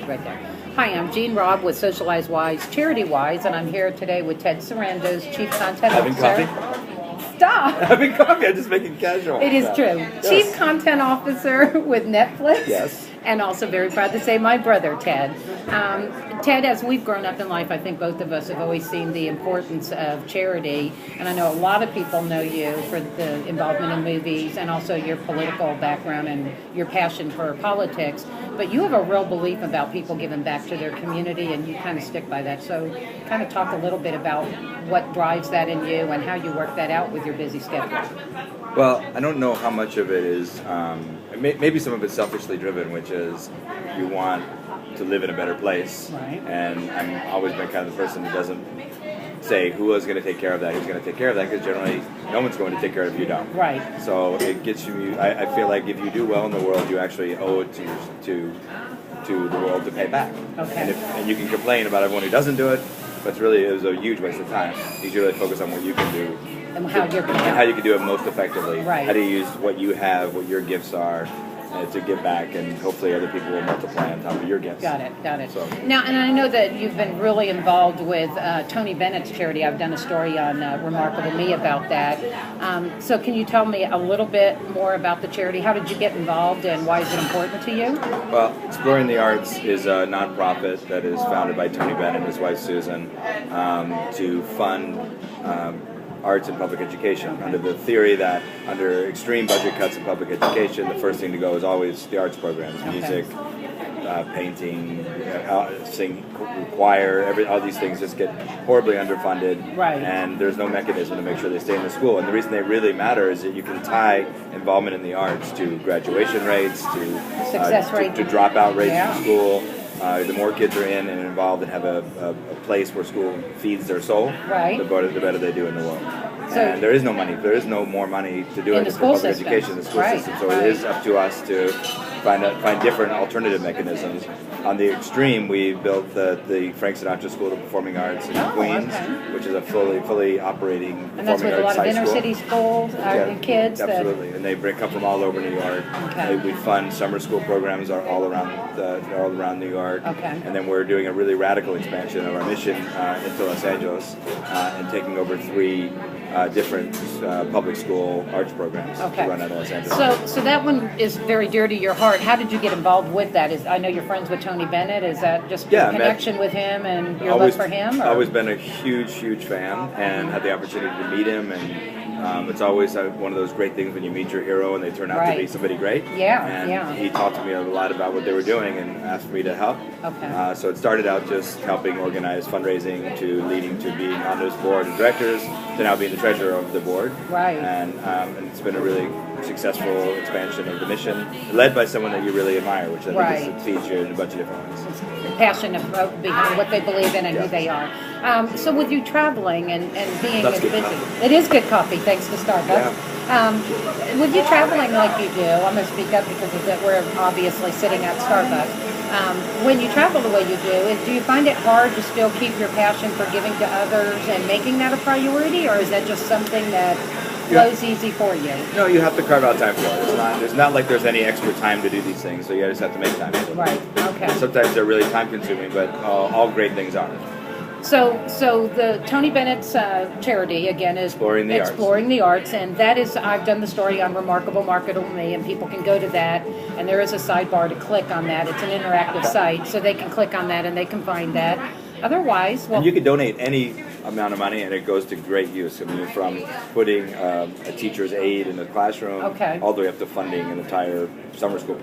right there. Hi, I'm Jean Robb with Socialize Wise, Charity Wise, and I'm here today with Ted Sarandos, Chief Content Having Officer. coffee? Stop! Having coffee? I'm just making casual. It is true. Yes. Chief Content Officer with Netflix. Yes. And also very proud to say my brother, Ted. Ted, as we've grown up in life, I think both of us have always seen the importance of charity. And I know a lot of people know you for the involvement in movies and also your political background and your passion for politics. But you have a real belief about people giving back to their community, and you kind of stick by that. So kind of talk a little bit about what drives that in you and how you work that out with your busy schedule. Well, I don't know how much of it is, maybe some of it's selfishly driven, which is you want to live in a better place. Right. And I've always been kind of the person who doesn't say who is going to take care of that, who's going to take care of that, because generally no one's going to take care of it if you don't. Right. So it gets you, I feel like if you do well in the world, you actually owe it to the world to pay back. Okay. And you can complain about everyone who doesn't do it, but it was a huge waste of time. You should really focus on what you can do. And how you're going to how you can do it most effectively. Right. How do you use what you have, what your gifts are, to give back, and hopefully other people will multiply on top of your gifts. Got it. So. Now, and I know that you've been really involved with Tony Bennett's charity. I've done a story on Remarkable Me about that. So can you tell me a little bit more about the charity? How did you get involved, and why is it important to you? Well, Exploring the Arts is a nonprofit that is founded by Tony Bennett and his wife Susan to fund arts and public education, under the theory that under extreme budget cuts in public education, the first thing to go is always the arts programs, music, painting, sing, choir, all these things just get horribly underfunded, right. And there's no mechanism to make sure they stay in the school. And the reason they really matter is that you can tie involvement in the arts to graduation rates, to success rate, to dropout rates yeah. in school. The more kids are in and involved and have a place where school feeds their soul, right. the better they do in the world. So, and there is no money. There is no more money to do in it the for school public system. education in the school Right. system. So Right. it is up to us to find different alternative mechanisms. On the extreme, we built the Frank Sinatra School of Performing Arts in Queens, okay. which is a fully operating and that's performing with a lot arts of high inner school. city schools and kids. Absolutely, and they come from all over New York. Okay. We fund summer school programs all around New York. Okay. And then we're doing a really radical expansion of our mission into Los Angeles and taking over 3 different public school arts programs to run out of Los Angeles. So that one is very dear to your heart. How did you get involved with that? I know you're friends with Tony Bennett. Is that just your connection with him and your love for him? Or? Always been a huge fan, and had the opportunity to meet him, and it's always one of those great things when you meet your hero and they turn out to be somebody great. And he talked to me a lot about what they were doing and asked me to help. Okay. So it started out just helping organize fundraising, to leading to being on this board of directors, to now being the treasurer of the board. Right. And it's been a really successful expansion of the mission, led by someone that you really admire, which I think feeds you in a bunch of different ways. Passion behind what they believe in and who they are. So with you traveling and being as busy, it is good coffee, thanks to Starbucks. Yeah. With you traveling like you do, I'm going to speak up because of that we're obviously sitting at Starbucks. When you travel the way you do you find it hard to still keep your passion for giving to others and making that a priority, or is that just something that flows easy for you? No, you have to carve out time for it. It's not like there's any extra time to do these things, so you just have to make time for them. Right, okay. And sometimes they're really time consuming, but all great things are. So the Tony Bennett's charity, again, is Exploring the Arts, and that is, I've done the story on Remarkable Me, and people can go to that, and there is a sidebar to click on that. It's an interactive site, so they can click on that and they can find that. Otherwise, and you can donate any amount of money, and it goes to great use. I mean, from putting a teacher's aide in the classroom, all the way up to funding an entire summer school program.